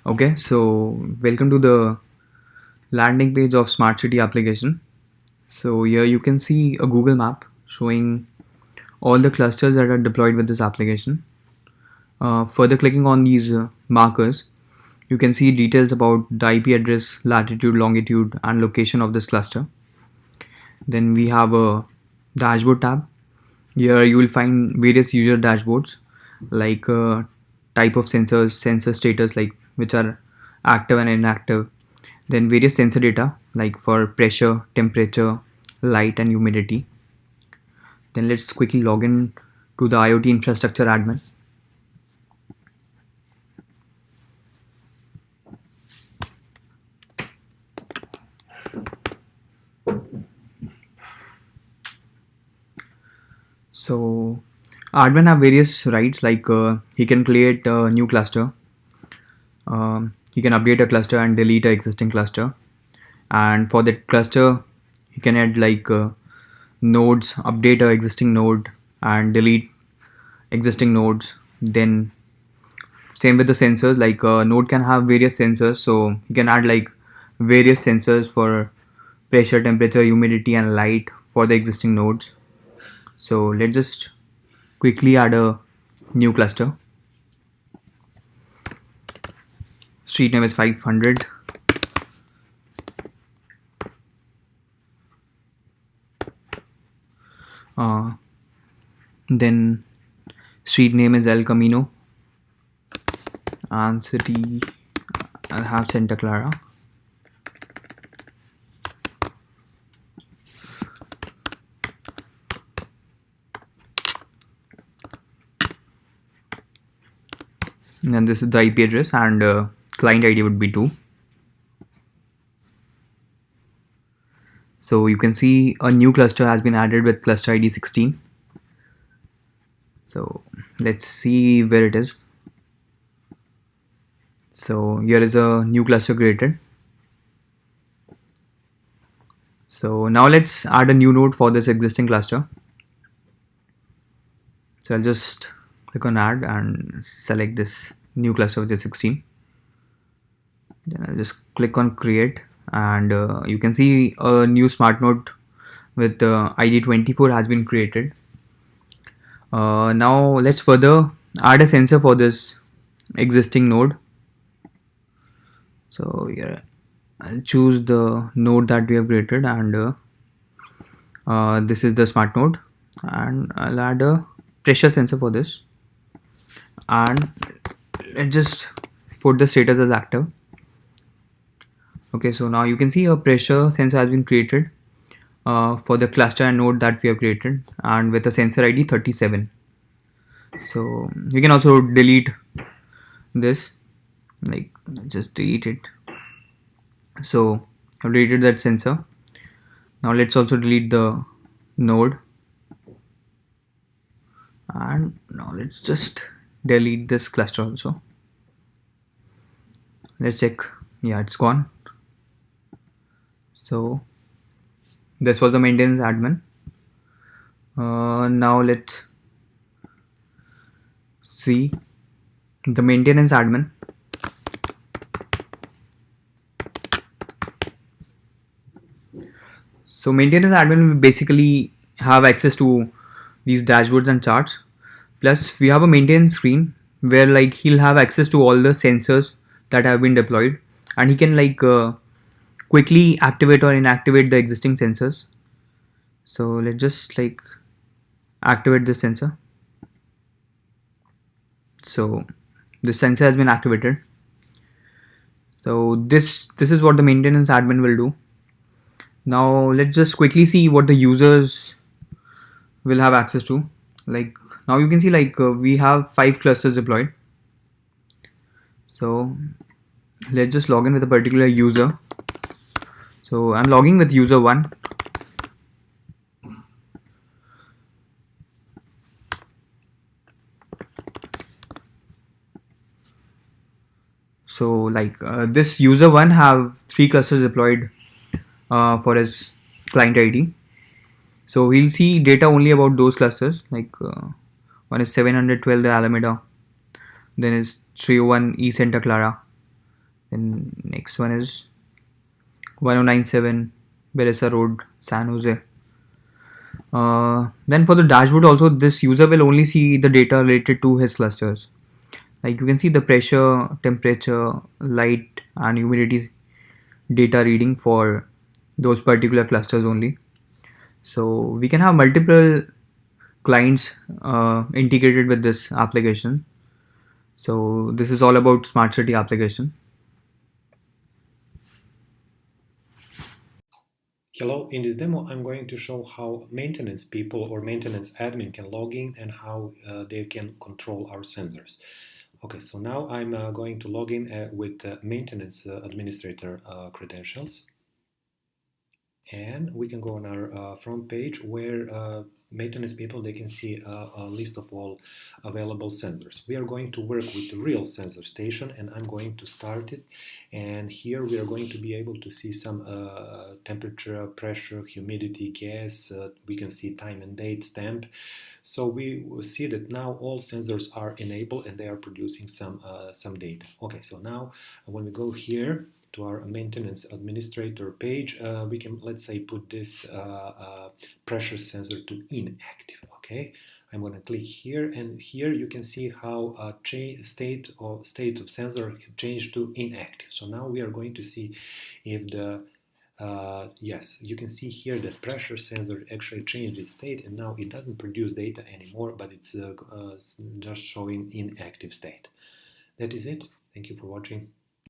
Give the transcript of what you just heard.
Okay, so welcome to the landing page of Smart City application. So here you can see a Google map showing all the clusters that are deployed with this application. Further clicking on these markers, you can see details about the IP address, latitude, longitude, and location of this cluster. Then we have a dashboard tab. Here you will find various user dashboards like type of sensors, sensor status, like which are active and inactive. Then various sensor data like for pressure, temperature, light, and humidity. Then let's quickly log in to the IoT infrastructure admin. So admin have various rights like he can create a new cluster, he can update a cluster and delete an existing cluster, and for that cluster he can add like nodes, update a existing node and delete existing nodes. Then same with the sensors, like a node can have various sensors, so you can add like various sensors for pressure, temperature, humidity, and light for the existing nodes. So let's just quickly add a new cluster. Street name is 500. Then street name is El Camino, and city I'll have Santa Clara. And this is the IP address, and client ID would be 2. So you can see a new cluster has been added with cluster ID 16. So let's see where it is. So here is a new cluster created. So now let's add a new node for this existing cluster. So I'll just click on add and select this new cluster which is 16. Then I'll just click on create, and you can see a new smart node with ID 24 has been created. Now let's further add a sensor for this existing node. So here I'll choose the node that we have created, and this is the smart node, and I'll add a pressure sensor for this, and let's just put the status as active. Okay, so now you can see a pressure sensor has been created for the cluster and node that we have created, and with a sensor ID 37. So you can also delete this, like just delete it. So I've deleted that sensor. Now let's also delete the node, and now let's just delete this cluster also. Let's check. Yeah, it's gone. So this was the maintenance admin. Now let's see the maintenance admin. So maintenance admin will basically have access to these dashboards and charts. Plus we have a maintenance screen where like he'll have access to all the sensors that have been deployed, and he can like quickly activate or inactivate the existing sensors. So let's just like activate this sensor. So this sensor has been activated. So this is what the maintenance admin will do. Now let's just quickly see what the users will have access to. Like now you can see like we have 5 clusters deployed. So let's just log in with a particular user. So I'm logging with user 1. So like this user 1 have 3 clusters deployed for his client ID. So he'll see data only about those clusters, like one is 712 the Alameda, then is 301 E Santa Clara, Then next one is 1097 Beresa Road, San Jose. Then for the dashboard also, this user will only see the data related to his clusters. Like you can see the pressure, temperature, light and humidity data reading for those particular clusters only. So we can have multiple clients integrated with this application. So this is all about smart city application. Hello, in this demo I'm going to show how maintenance people or maintenance admin can log in and how they can control our sensors. Okay, so now I'm going to log in with maintenance administrator credentials. And we can go on our front page where maintenance people, they can see a list of all available sensors. We are going to work with the real sensor station, and I'm going to start it. And here we are going to be able to see some temperature, pressure, humidity, gas. We can see time and date stamp. So we will see that now all sensors are enabled and they are producing some data. Okay, so now when we go here to our maintenance administrator page, we can, let's say, put this pressure sensor to inactive. Okay, I'm going to click here, and here you can see how state of sensor changed to inactive. So now we are going to see if the yes, you can see here that pressure sensor actually changed its state, and now it doesn't produce data anymore, but it's just showing inactive state. That is it. Thank you for watching.